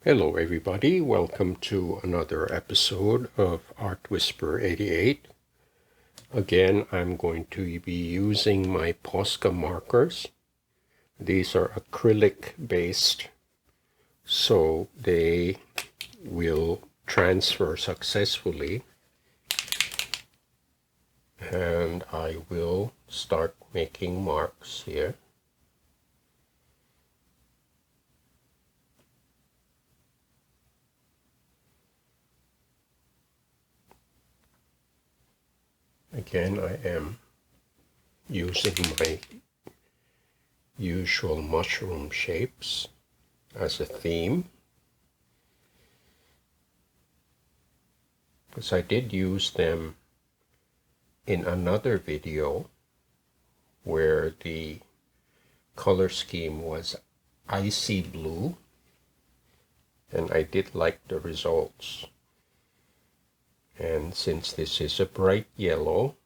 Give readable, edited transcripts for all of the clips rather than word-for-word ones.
Hello everybody, welcome to another episode of Art Whisper 88. Again, I'm going to be using my Posca markers. These are acrylic based, so they will transfer successfully. And I will start making marks here. Again, I am using my usual mushroom shapes as a theme, because I did use them in another video where the color scheme was icy blue, and I did like the results. And since this is a bright yellow,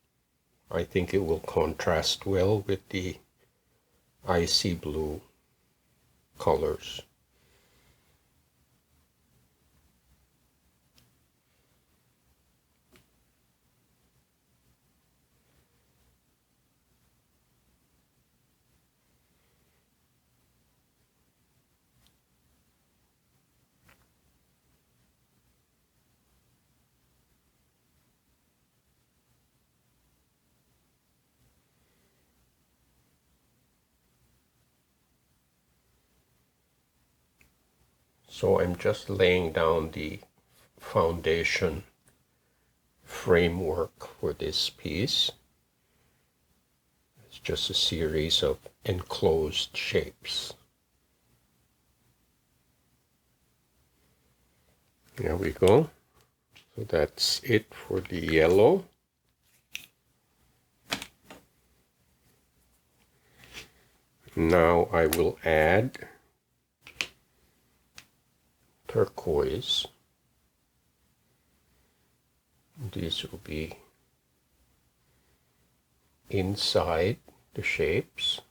I think it will contrast well with the icy blue colors. So I'm just laying down the foundation framework for this piece. It's just a series of enclosed shapes. There we go. So that's it for the yellow. Now I will add turquoise. These will be inside the shapes.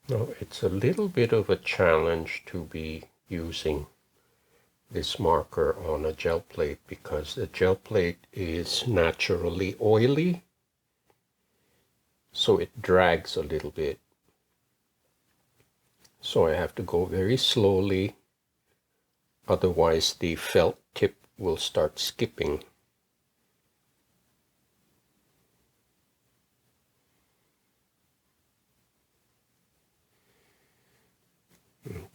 Now it's a little bit of a challenge to be using this marker on a gel plate because the gel plate is naturally oily, so it drags a little bit. So I have to go very slowly, otherwise the felt tip will start skipping.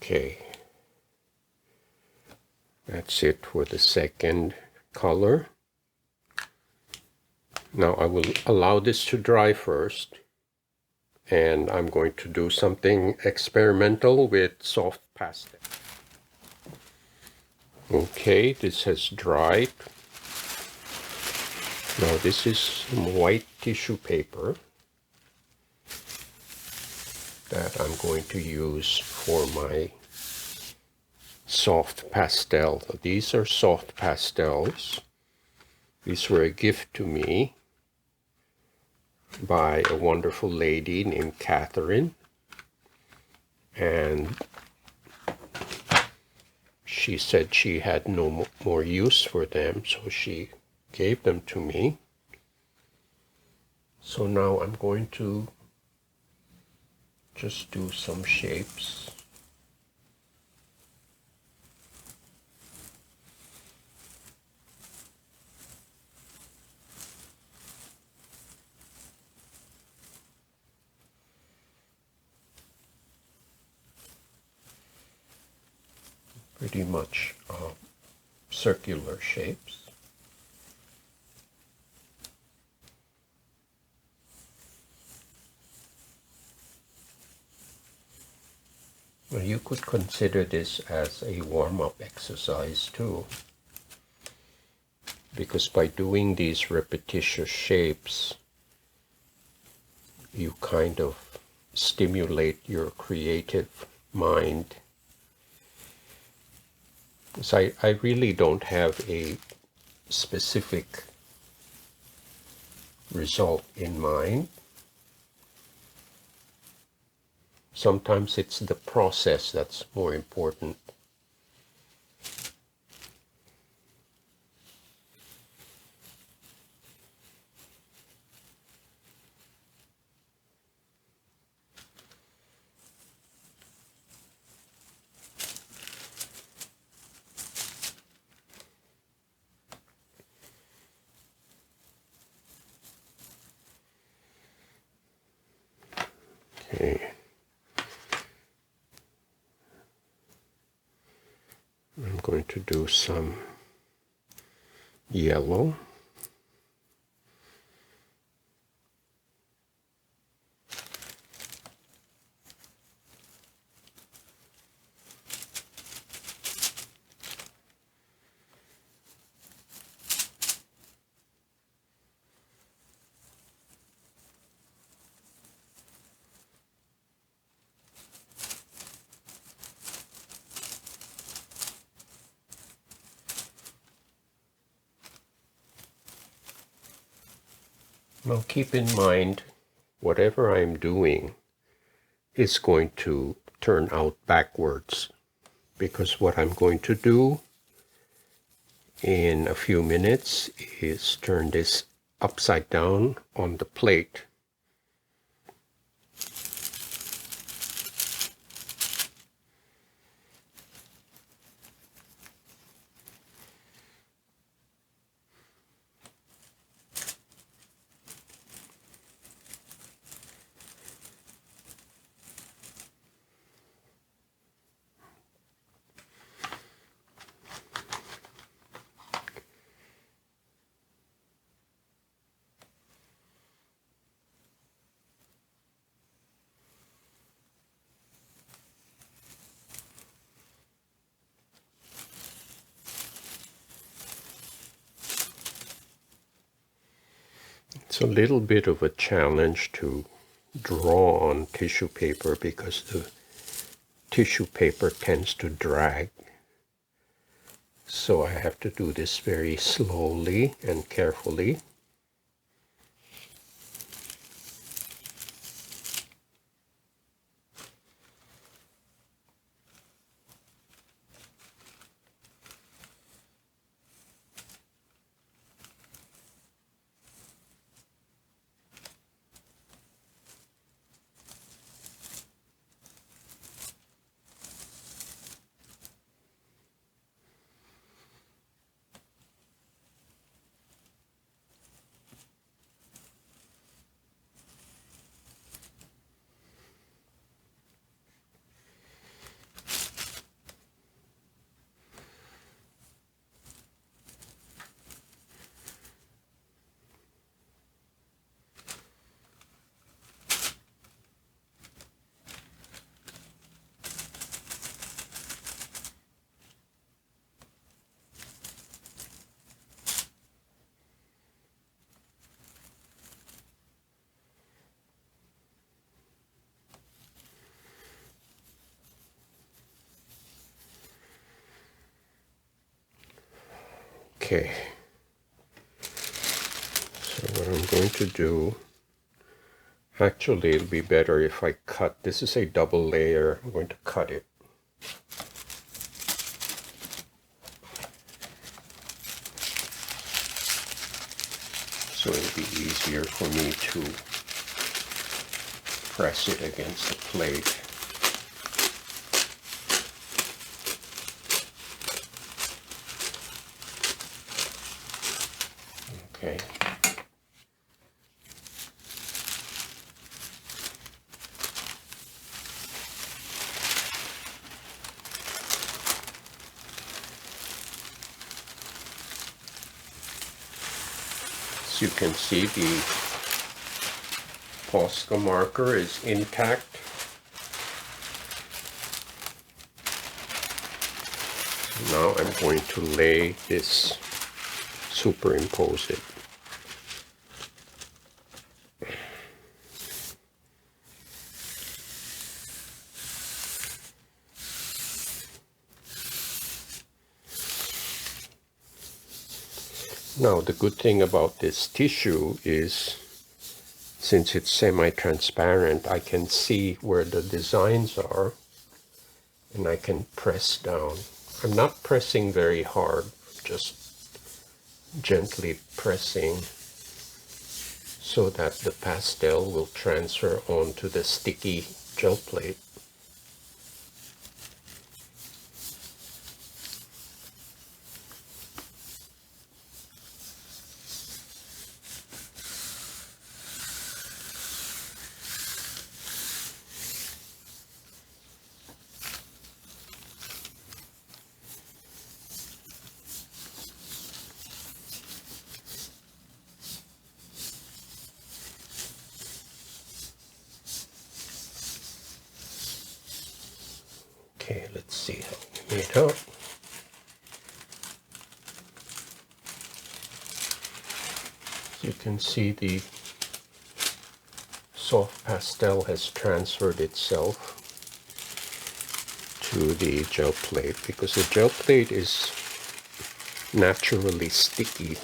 Okay, that's it for the second color. Now I will allow this to dry first, and I'm going to do something experimental with soft pastel. Okay, this has dried. Now this is some white tissue paper that I'm going to use for my soft pastel. These are soft pastels. These were a gift to me by a wonderful lady named Catherine, and she said she had no more use for them, so she gave them to me. So now I'm going to just do some shapes. Pretty much circular shapes. Well, you could consider this as a warm-up exercise too. because by doing these repetitious shapes, you kind of stimulate your creative mind. So I really don't have a specific result in mind. Sometimes it's the process that's more important. Okay. I'm going to do some yellow. Now keep in mind, whatever I'm doing is going to turn out backwards, because what I'm going to do in a few minutes is turn this upside down on the plate. It's a little bit of a challenge to draw on tissue paper because the tissue paper tends to drag. So I have to do this very slowly and carefully. Okay, so what I'm going to do, actually it'll be better if I cut. This is a double layer. I'm going to cut it. So it'll be easier for me to press it against the plate. Okay. As you can see, the posca marker is intact. Now I'm going to lay this superimpose it. Now the good thing about this tissue is, since it's semi-transparent, I can see where the designs are and I can press down. I'm not pressing very hard, just gently pressing so that the pastel will transfer onto the sticky gel plate. Okay, let's see how we made out. You can see the soft pastel has transferred itself to the gel plate, because the gel plate is naturally sticky.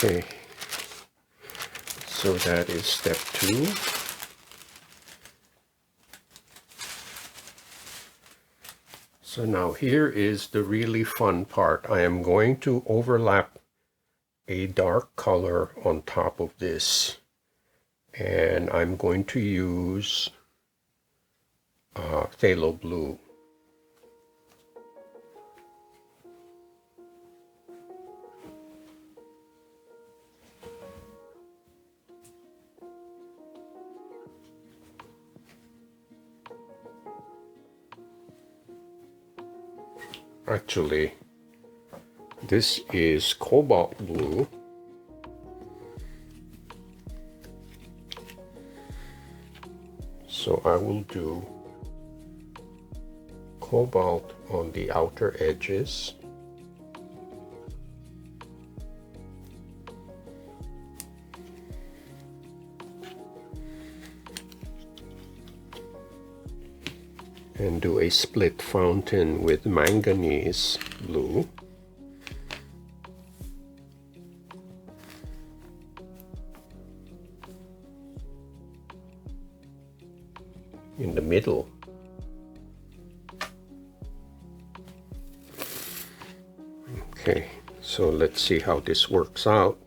Okay, so that is step 2. So now here is the really fun part. I am going to overlap a dark color on top of this, and I'm going to use phthalo blue. Actually, this is cobalt blue. So I will do cobalt on the outer edges. And do a split fountain with manganese blue. In the middle. Okay, so let's see how this works out.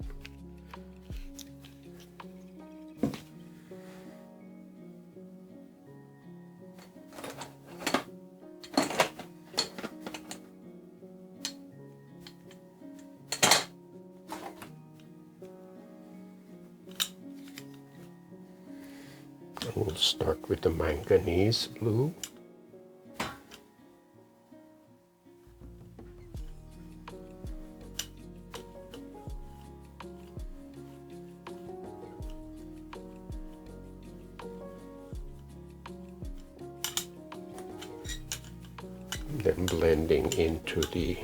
We'll start with the manganese blue. Then blending into the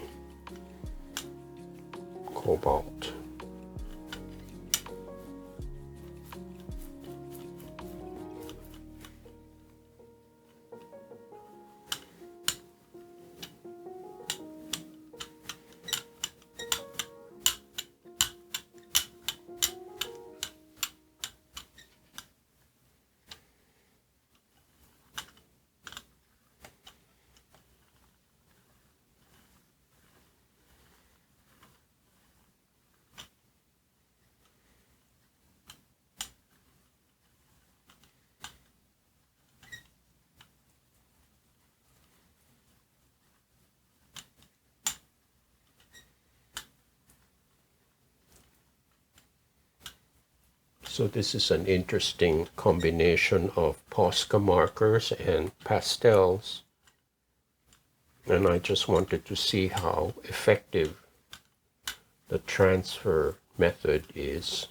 cobalt. So this is an interesting combination of posca markers and pastels. And I just wanted to see how effective the transfer method is.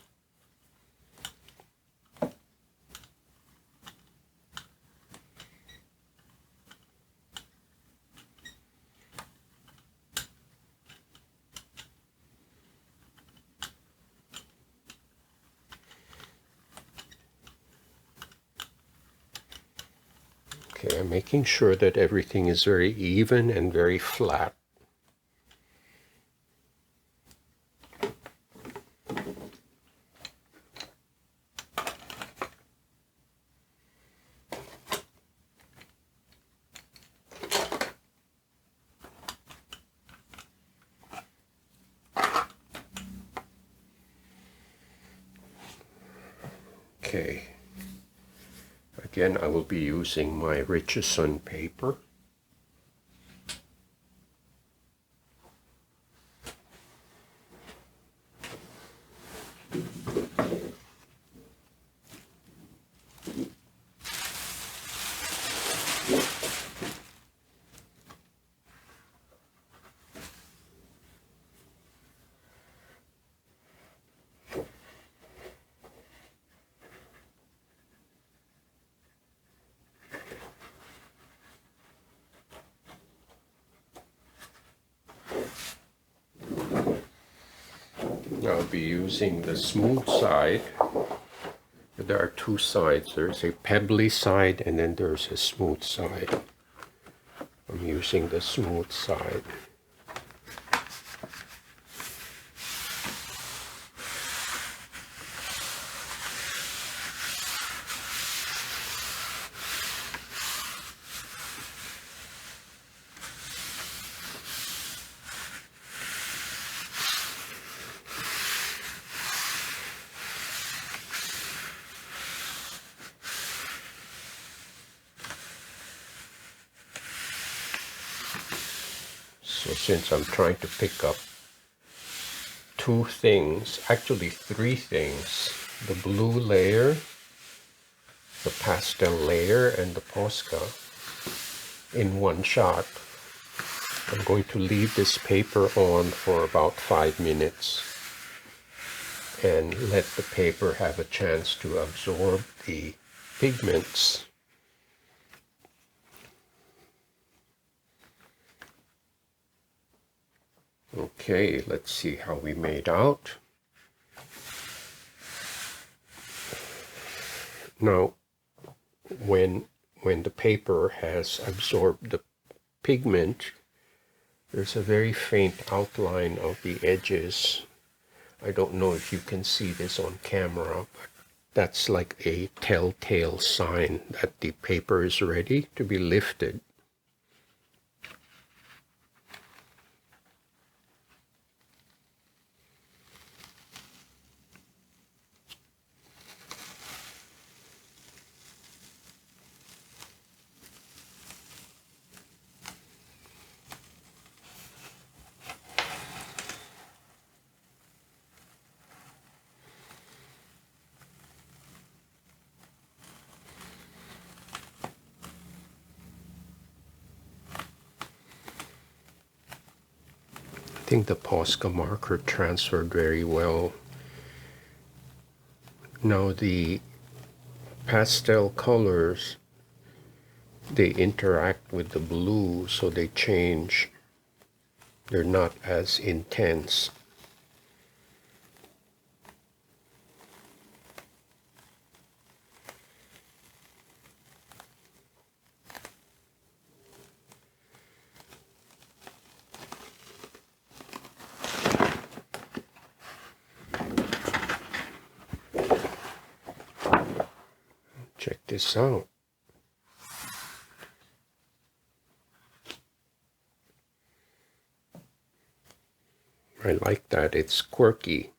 Okay, I'm making sure that everything is very even and very flat. Okay. Again, I will be using my iridescent paper. I'll be using the smooth side. There are two sides. There's a pebbly side and then there's a smooth side. I'm using the smooth side. So since I'm trying to pick up two things, actually three things, the blue layer, the pastel layer, and the posca in one shot, I'm going to leave this paper on for about 5 minutes and let the paper have a chance to absorb the pigments. Okay, let's see how we made out. Now, when the paper has absorbed the pigment, there's a very faint outline of the edges. I don't know if you can see this on camera, but that's like a telltale sign that the paper is ready to be lifted. I think the posca marker transferred very well. Now the pastel colors, they interact with the blue, so they change. They're not as intense. Check this out. I like that. It's quirky.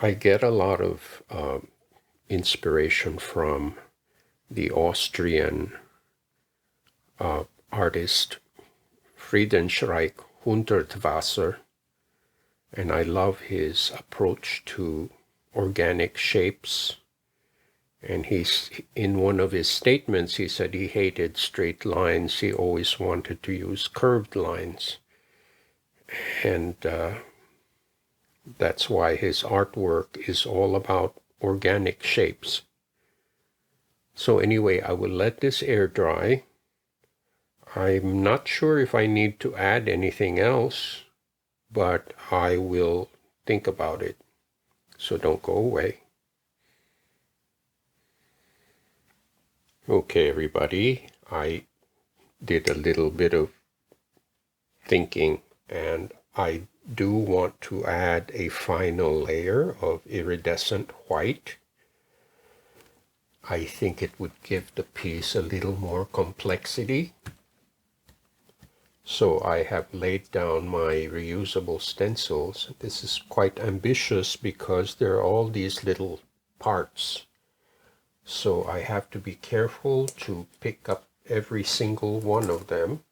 I get a lot of inspiration from the Austrian artist Friedensreich Hundertwasser, and I love his approach to organic shapes. And he's, in one of his statements, he said he hated straight lines. He always wanted to use curved lines. And that's why his artwork is all about organic shapes. So anyway, I will let this air dry. I'm not sure if I need to add anything else, but I will think about it. So don't go away. Okay, everybody, I did a little bit of thinking, and I do want to add a final layer of iridescent white. I think it would give the piece a little more complexity. So I have laid down my reusable stencils. This is quite ambitious because there are all these little parts. So I have to be careful to pick up every single one of them.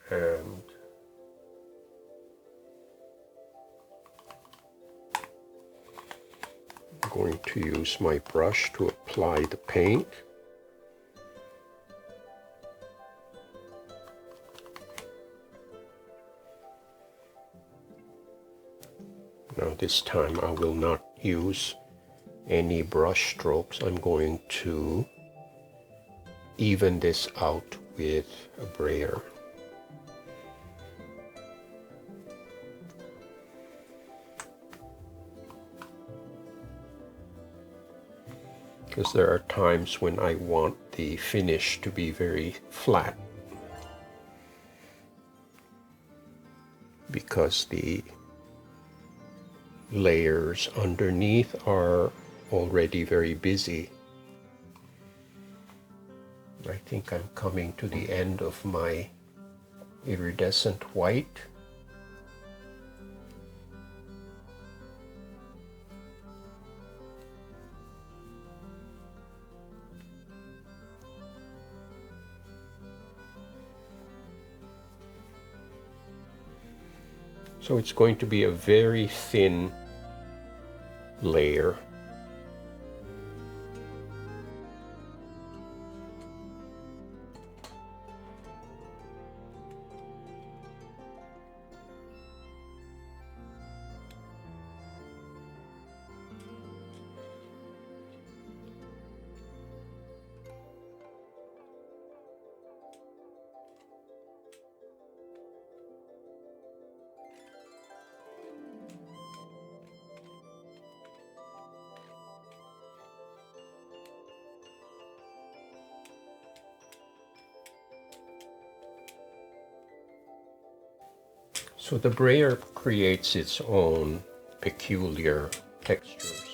And I'm going to use my brush to apply the paint. Now this time I will not use any brush strokes. I'm going to even this out with a brayer. Because there are times when I want the finish to be very flat, because the layers underneath are already very busy. I think I'm coming to the end of my iridescent white. So it's going to be a very thin layer. So the brayer creates its own peculiar textures.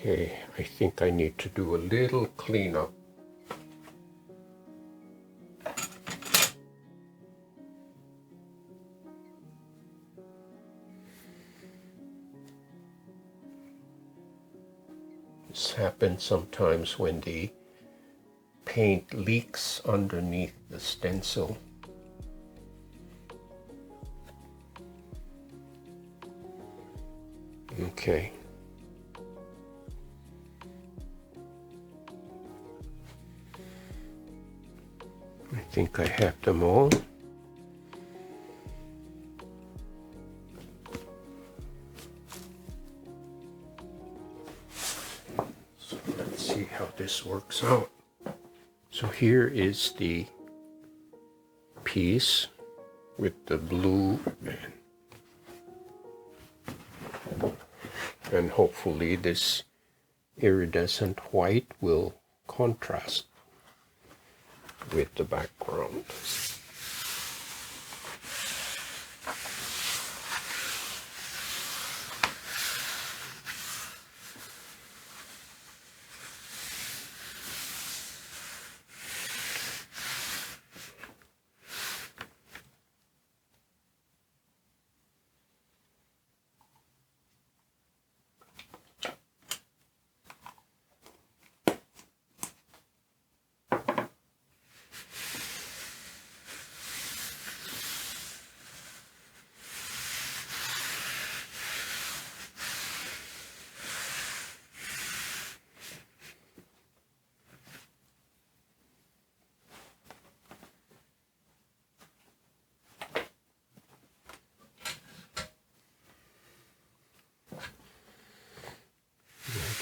Okay, I think I need to do a little cleanup. This happens sometimes when the paint leaks underneath the stencil. Okay. I think I have them all. this works out. So here is the piece with the blue and hopefully this iridescent white will contrast with the background.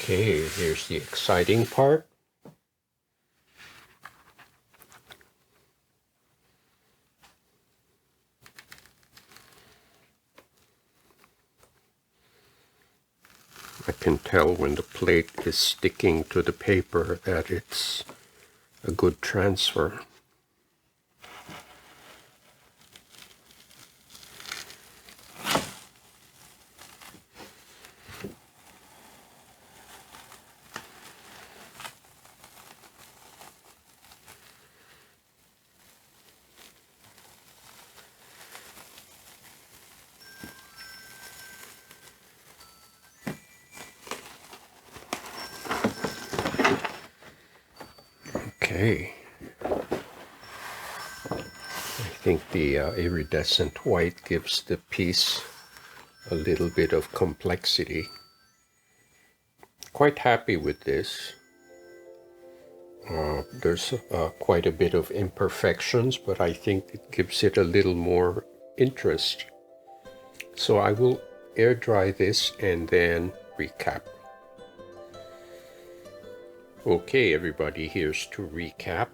Okay, here's the exciting part. I can tell when the plate is sticking to the paper that it's a good transfer. Okay, I think the iridescent white gives the piece a little bit of complexity. Quite happy with this. There's quite a bit of imperfections, but I think it gives it a little more interest. So I will air dry this and then recap. Okay, everybody, here's to recap.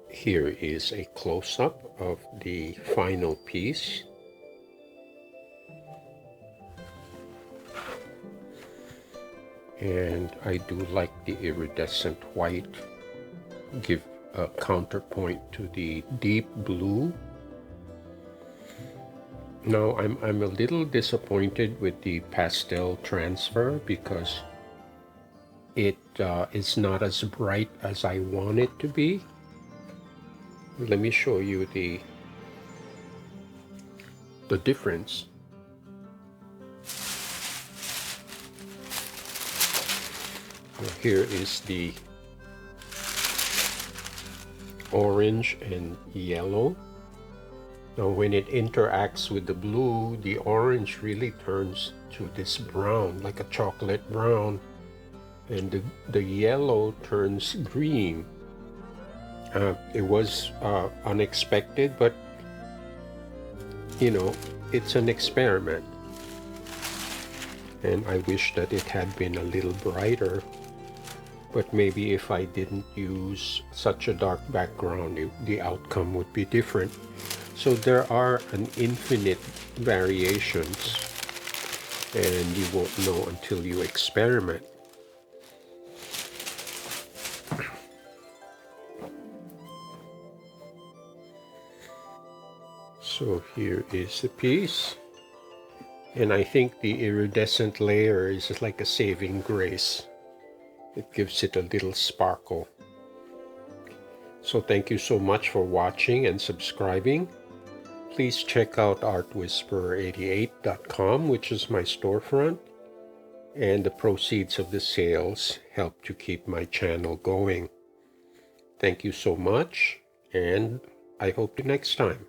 Here is a close-up of the final piece. And I do like the iridescent white, give a counterpoint to the deep blue. Now I'm a little disappointed with the pastel transfer because it is not as bright as I want it to be. Let me show you the difference. Here is the orange and yellow. Now when it interacts with the blue, the orange really turns to this brown, like a chocolate brown, and the yellow turns green. It was unexpected, but you know, it's an experiment. And I wish that it had been a little brighter. But maybe if I didn't use such a dark background, the outcome would be different. So there are an infinite variations, and you won't know until you experiment. So here is the piece. And I think the iridescent layer is like a saving grace. It gives it a little sparkle. So thank you so much for watching and subscribing. Please check out artwhisperer88.com, which is my storefront. And the proceeds of the sales help to keep my channel going. Thank you so much, and I hope to next time.